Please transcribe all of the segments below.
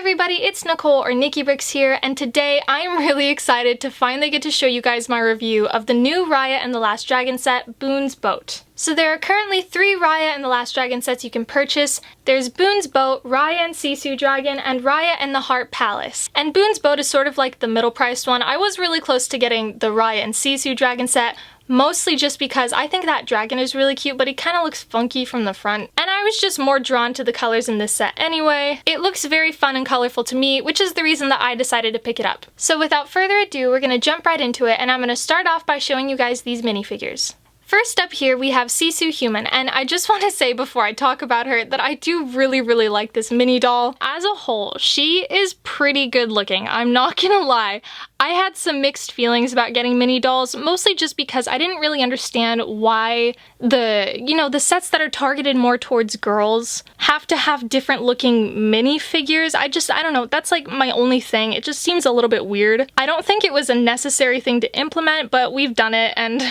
everybody, it's Nicole or Nikki Bricks here, and today I'm really excited to finally get to show you guys my review of the new Raya and the Last Dragon set, Boun's Boat. So there are currently 3 Raya and the Last Dragon sets you can purchase. There's Boun's Boat, Raya and Sisu Dragon, and Raya and the Heart Palace. And Boun's Boat is sort of like the middle priced one. I was really close to getting the Raya and Sisu Dragon set, mostly just because I think that dragon is really cute, but he kind of looks funky from the front. And I was just more drawn to the colors in this set anyway. It looks very fun and colorful to me, which is the reason that I decided to pick it up. So without further ado, we're gonna jump right into it, and I'm gonna start off by showing you guys these minifigures. First up here we have Sisu Human, and I just want to say before I talk about her that I do really like this mini doll. As a whole, she is pretty good looking, I'm not gonna lie. I had some mixed feelings about getting mini dolls, mostly just because I didn't really understand why the sets that are targeted more towards girls have to have different looking minifigures. I don't know, that's like my only thing. It just seems a little bit weird. I don't think it was a necessary thing to implement, but we've done it and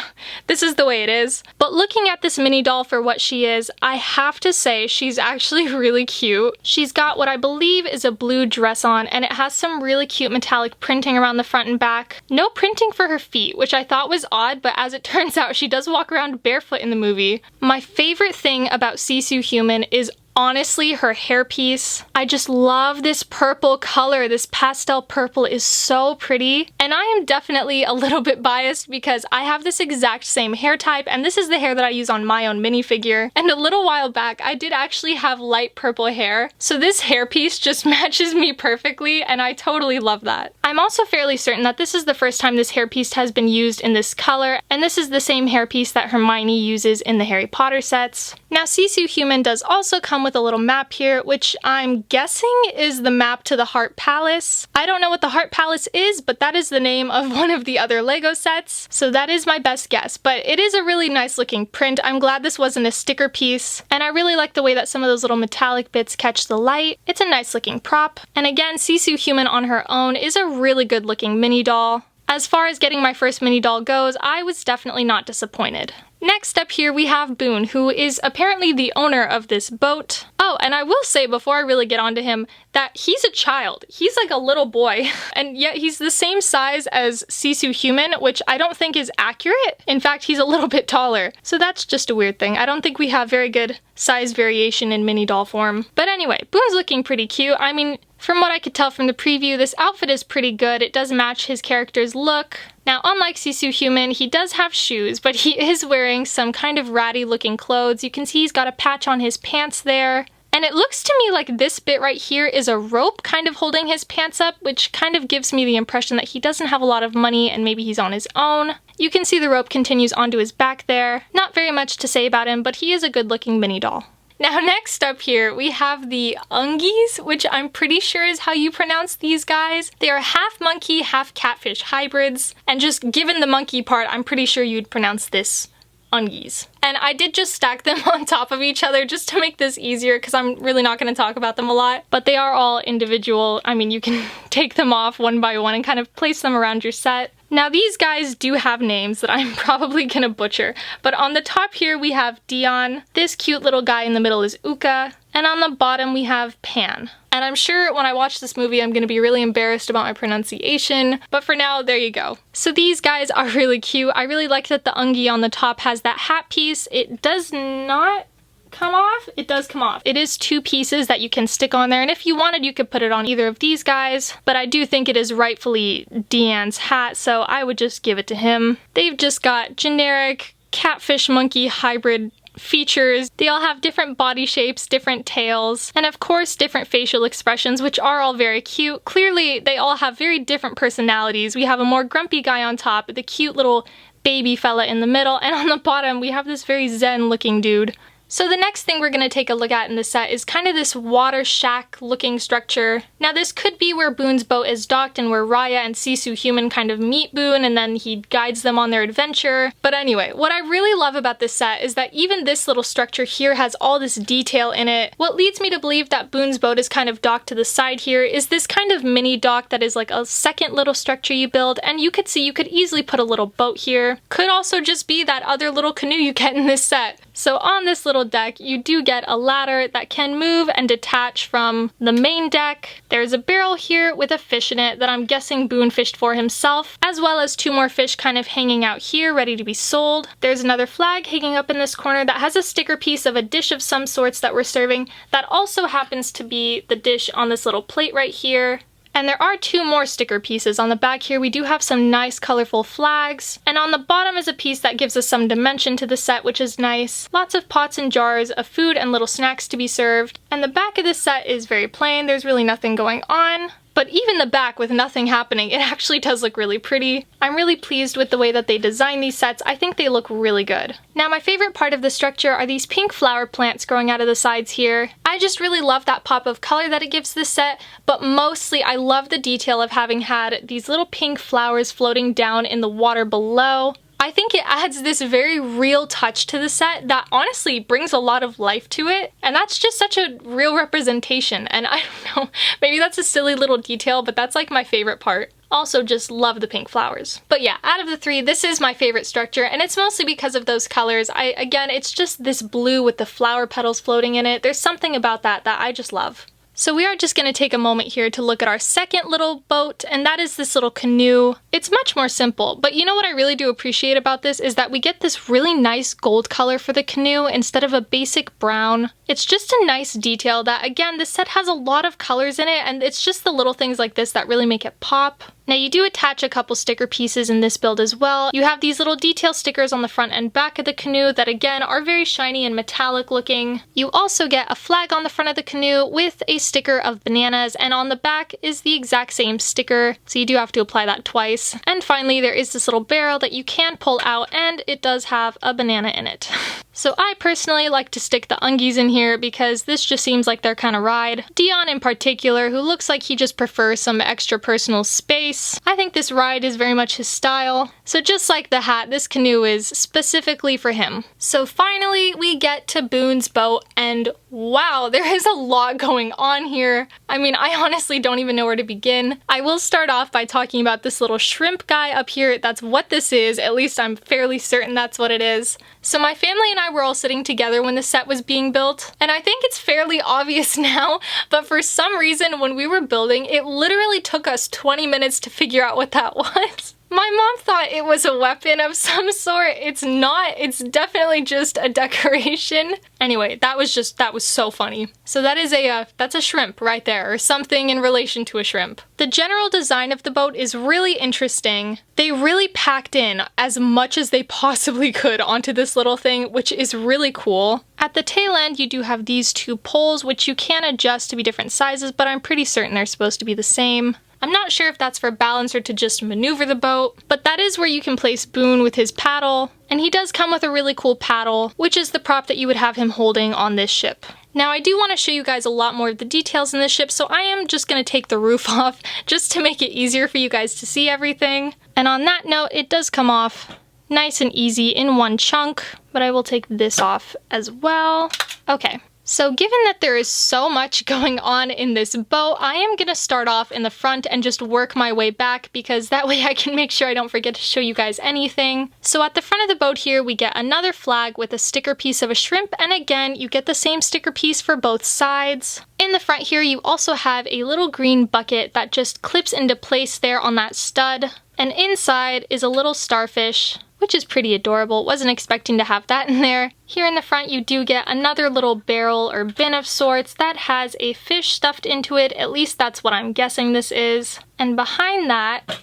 this is the way it is. But looking at this mini doll for what she is, I have to say she's actually really cute. She's got what I believe is a blue dress on, and it has some really cute metallic printing around the front and back. No printing for her feet, which I thought was odd, but as it turns out, she does walk around barefoot in the movie. My favorite thing about Sisu Human is honestly her hairpiece. I just love this purple color. This pastel purple is so pretty. And I am definitely a little bit biased because I have this exact same hair type, and this is the hair that I use on my own minifigure. And a little while back, I did actually have light purple hair. So this hairpiece just matches me perfectly, and I totally love that. I'm also fairly certain that this is the first time this hairpiece has been used in this color, and this is the same hairpiece that Hermione uses in the Harry Potter sets. Now, Sisu Human does also come with a little map here, which I'm guessing is the map to the Heart Palace. I don't know what the Heart Palace is, but that is the name of one of the other Lego sets, so that is my best guess. But it is a really nice looking print. I'm glad this wasn't a sticker piece, and I really like the way that some of those little metallic bits catch the light. It's a nice looking prop. And again, Sisu Human on her own is a really good looking mini doll. As far as getting my first mini doll goes, I was definitely not disappointed. Next up here we have Boun, who is apparently the owner of this boat. Oh, and I will say before I really get onto him that he's a child. He's like a little boy, and yet he's the same size as Sisu Human, which I don't think is accurate. In fact, he's a little bit taller. So that's just a weird thing. I don't think we have very good size variation in mini doll form. But anyway, Boun's looking pretty cute. I mean, from what I could tell from the preview, this outfit is pretty good. It does match his character's look. Now, unlike Sisu Human, he does have shoes, but he is wearing some kind of ratty looking clothes. You can see he's got a patch on his pants there. And it looks to me like this bit right here is a rope kind of holding his pants up, which kind of gives me the impression that he doesn't have a lot of money and maybe he's on his own. You can see the rope continues onto his back there. Not very much to say about him, but he is a good looking mini doll. Now next up here, we have the Unies, which I'm pretty sure is how you pronounce these guys. They are half monkey, half catfish hybrids, and just given the monkey part, I'm pretty sure you'd pronounce this Unies. And I did just stack them on top of each other just to make this easier because I'm really not going to talk about them a lot. But they are all individual. I mean, you can take them off one by one and kind of place them around your set. Now these guys do have names that I'm probably gonna butcher, but on the top here we have Dion, this cute little guy in the middle is Uka, and on the bottom we have Pan. And I'm sure when I watch this movie I'm gonna be really embarrassed about my pronunciation, but for now, there you go. So these guys are really cute. I really like that the Ungi on the top has that hat piece. It does not come off. It does come off. It is 2 pieces that you can stick on there, and if you wanted you could put it on either of these guys, but I do think it is rightfully Deanne's hat, so I would just give it to him. They've just got generic catfish monkey hybrid features. They all have different body shapes, different tails, and of course different facial expressions, which are all very cute. Clearly they all have very different personalities. We have a more grumpy guy on top, the cute little baby fella in the middle, and on the bottom we have this very zen looking dude. So the next thing we're going to take a look at in this set is kind of this water shack looking structure. Now this could be where Boun's boat is docked and where Raya and Sisu Human kind of meet Boun and then he guides them on their adventure. But anyway, what I really love about this set is that even this little structure here has all this detail in it. What leads me to believe that Boun's boat is kind of docked to the side here is this kind of mini dock that is like a second little structure you build, and you could see you could easily put a little boat here. Could also just be that other little canoe you get in this set. So on this little deck, you do get a ladder that can move and detach from the main deck. There's a barrel here with a fish in it that I'm guessing Boun fished for himself, as well as 2 more fish kind of hanging out here ready to be sold. There's another flag hanging up in this corner that has a sticker piece of a dish of some sorts that we're serving. That also happens to be the dish on this little plate right here. And there are 2 more sticker pieces. On the back here, we do have some nice colorful flags. And on the bottom is a piece that gives us some dimension to the set, which is nice. Lots of pots and jars of food and little snacks to be served. And the back of this set is very plain. There's really nothing going on. But even the back with nothing happening, it actually does look really pretty. I'm really pleased with the way that they design these sets. I think they look really good. Now my favorite part of the structure are these pink flower plants growing out of the sides here. I just really love that pop of color that it gives this set, but mostly I love the detail of having had these little pink flowers floating down in the water below. I think it adds this very real touch to the set that honestly brings a lot of life to it, and that's just such a real representation. And I don't know, maybe that's a silly little detail, but that's like my favorite part. Also just love the pink flowers. But yeah, out of the 3, this is my favorite structure, and it's mostly because of those colors. Again, it's just this blue with the flower petals floating in it. There's something about that I just love. So we are just going to take a moment here to look at our second little boat, and that is this little canoe. It's much more simple, but you know what I really do appreciate about this is that we get this really nice gold color for the canoe instead of a basic brown. It's just a nice detail that, again, this set has a lot of colors in it, and it's just the little things like this that really make it pop. Now you do attach a couple sticker pieces in this build as well. You have these little detail stickers on the front and back of the canoe that again are very shiny and metallic looking. You also get a flag on the front of the canoe with a sticker of bananas, and on the back is the exact same sticker, so you do have to apply that twice. And finally there is this little barrel that you can pull out, and it does have a banana in it. So I personally like to stick the ungies in here because this just seems like their kind of ride. Dion in particular, who looks like he just prefers some extra personal space. I think this ride is very much his style. So just like the hat, this canoe is specifically for him. So finally we get to Boun's boat, and wow, there is a lot going on here. I mean, I honestly don't even know where to begin. I will start off by talking about this little shrimp guy up here. That's what this is. At least I'm fairly certain that's what it is. So my family and I were all sitting together when the set was being built, and I think it's fairly obvious now, but for some reason when we were building, it literally took us 20 minutes to figure out what that was. My mom thought it was a weapon of some sort. It's not. It's definitely just a decoration. Anyway, that was so funny. So that is that's a shrimp right there, or something in relation to a shrimp. The general design of the boat is really interesting. They really packed in as much as they possibly could onto this little thing, which is really cool. At the tail end, you do have these 2 poles, which you can adjust to be different sizes, but I'm pretty certain they're supposed to be the same. I'm not sure if that's for balance or to just maneuver the boat, but that is where you can place Boun with his paddle, and he does come with a really cool paddle, which is the prop that you would have him holding on this ship. Now I do want to show you guys a lot more of the details in this ship, so I am just going to take the roof off just to make it easier for you guys to see everything. And on that note, it does come off nice and easy in one chunk, but I will take this off as well. Okay. So given that there is so much going on in this boat, I am going to start off in the front and just work my way back, because that way I can make sure I don't forget to show you guys anything. So at the front of the boat here, we get another flag with a sticker piece of a shrimp, and again, you get the same sticker piece for both sides. In the front here, you also have a little green bucket that just clips into place there on that stud, and inside is a little starfish, which is pretty adorable. Wasn't expecting to have that in there. Here in the front you do get another little barrel or bin of sorts that has a fish stuffed into it. At least that's what I'm guessing this is. And behind that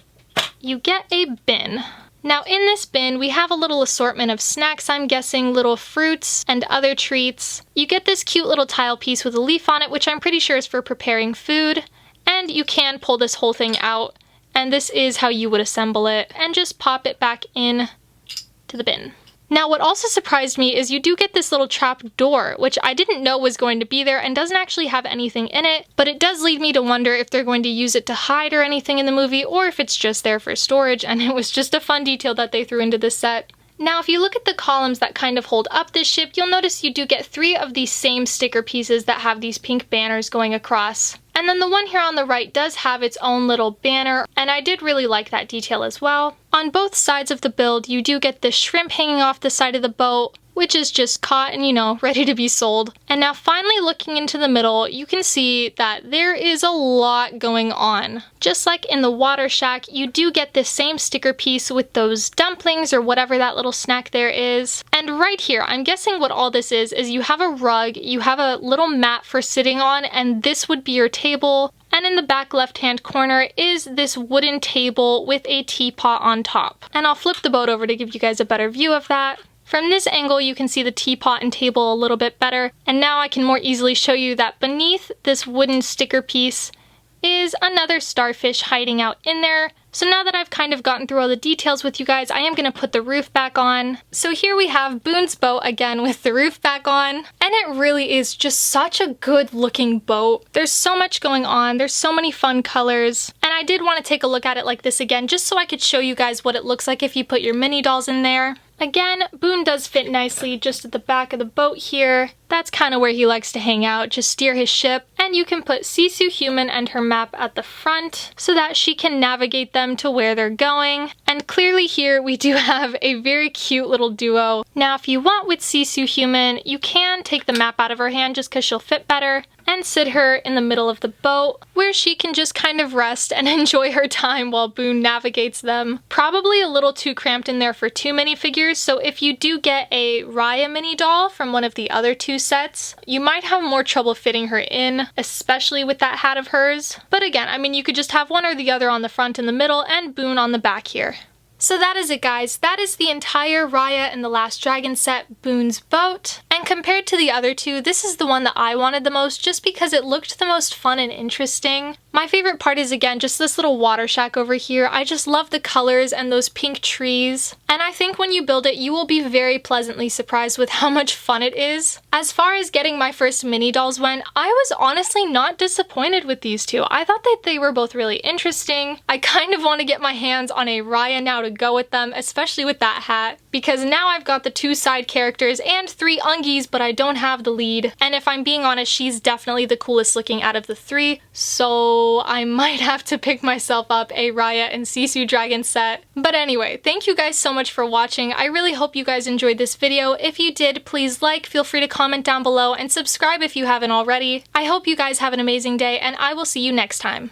you get a bin. Now in this bin we have a little assortment of snacks, I'm guessing little fruits and other treats. You get this cute little tile piece with a leaf on it, which I'm pretty sure is for preparing food. And you can pull this whole thing out, and this is how you would assemble it, and just pop it back in to the bin. Now what also surprised me is you do get this little trap door, which I didn't know was going to be there and doesn't actually have anything in it, but it does lead me to wonder if they're going to use it to hide or anything in the movie, or if it's just there for storage, and it was just a fun detail that they threw into this set. Now if you look at the columns that kind of hold up this ship, you'll notice you do get 3 of these same sticker pieces that have these pink banners going across. And then the one here on the right does have its own little banner, and I did really like that detail as well. On both sides of the build, you do get this shrimp hanging off the side of the boat, which is just caught and, you know, ready to be sold. And now finally looking into the middle, you can see that there is a lot going on. Just like in the water shack, you do get this same sticker piece with those dumplings or whatever that little snack there is. And right here, I'm guessing what all this is you have a rug, you have a little mat for sitting on, and this would be your table. And in the back left-hand corner is this wooden table with a teapot on top. And I'll flip the boat over to give you guys a better view of that. From this angle, you can see the teapot and table a little bit better, and now I can more easily show you that beneath this wooden sticker piece is another starfish hiding out in there. So now that I've kind of gotten through all the details with you guys, I am going to put the roof back on. So here we have Boun's boat again with the roof back on, and it really is just such a good looking boat. There's so much going on, there's so many fun colors, and I did want to take a look at it like this again just so I could show you guys what it looks like if you put your mini dolls in there. Again, Boun does fit nicely just at the back of the boat here. That's kind of where he likes to hang out, just steer his ship. And you can put Sisu Human and her map at the front so that she can navigate them to where they're going. And clearly here we do have a very cute little duo. Now if you want with Sisu Human, you can take the map out of her hand just because she'll fit better, and sit her in the middle of the boat where she can just kind of rest and enjoy her time while Boun navigates them. Probably a little too cramped in there for too many figures, so if you do get a Raya mini doll from one of the other two sets, you might have more trouble fitting her in, especially with that hat of hers. But again, I mean, you could just have one or the other on the front and the middle and Boun on the back here. So that is it, guys. That is the entire Raya and the Last Dragon set, Boun's boat. And compared to the other two, this is the one that I wanted the most just because it looked the most fun and interesting. My favorite part is, again, just this little water shack over here. I just love the colors and those pink trees. And I think when you build it, you will be very pleasantly surprised with how much fun it is. As far as getting my first mini dolls went, I was honestly not disappointed with these two. I thought that they were both really interesting. I kind of want to get my hands on a Raya now to go with them, especially with that hat, because now I've got the two side characters and three ungies, but I don't have the lead. And if I'm being honest, she's definitely the coolest looking out of the three, so I might have to pick myself up a Raya and Sisu Dragon set. But anyway, thank you guys so much for watching. I really hope you guys enjoyed this video. If you did, please like, feel free to comment down below, and subscribe if you haven't already. I hope you guys have an amazing day, and I will see you next time.